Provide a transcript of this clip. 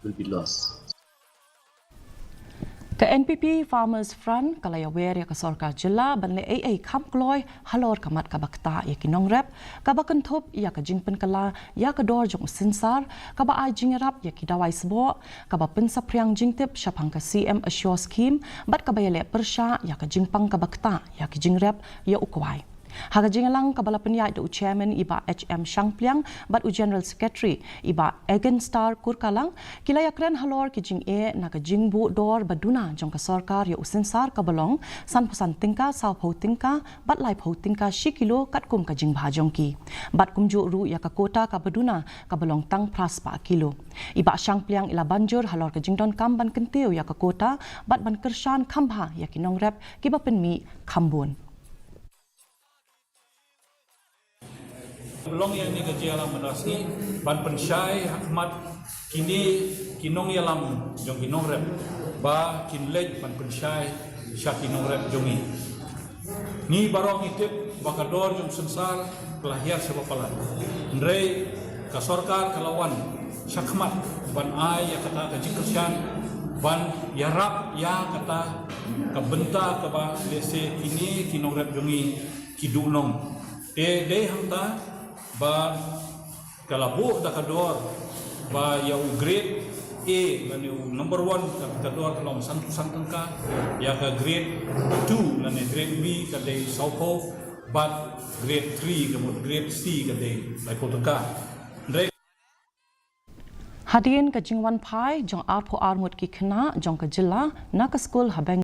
will be lost. Ke NPP Farmers Front kalaya wer ya ke Sorkar jela banle AA kam kloy Halor kamat ka Ktah ya kinong rep ka Kyntu ya ke jingpen kala ya ke dor jong sinsar ka ba ai jingrap ya ki dawai sbo ka ba pensa priang jingtip syapang ka CM Assure Scheme bat ka ba ya le persha ya ke jingpang ka Ktah ya ki jingrap ya ukwai. Haga jingalang kabala penyai du chairman iba HM Shangpliang bat u general secretary iba Again Star Kurkalang kilaya kren Halor ki jing e na ka jingbu dor baduna jong ka Sorkar ya usinsar kabalong san pusan tingka sau pho tingka bat lai pho tingka shikilo kat kum ka jing bhajong ki bat kumju ru ya ka kota ka baduna kabalong tang pras pa kilo iba Shangpliang ila banjur Halor ka jingdon kam ban Kyntu ya ka kota bat ban kershan khambha ya kinong rep kiba penmi khambun. Belong yang ni kerja alam menasi ban pensyai hakmat kini kinong yalam jong kinong rep ba kinlej ban pensyai syak kinong rep jongi ni barong itip bakador jong sensar kelahir sebapalan ndrei ka Sorkar kalawan syakmat ban ai ya kata ka jingkersian ban yarap ya kata ka benta ka ba lese kini kinong rep jongi kidunong de hangta ba kalabu da kador ba ya grade A lani number 1 kador kalom santusan tangka ya ka grade 2 lani grade B ka dei saupo but grade 3 kemudian grade C ka dei lai potaka Hadirin ke jingwan pai jong arpo armut ki kena jong ke jela na ke skul habeng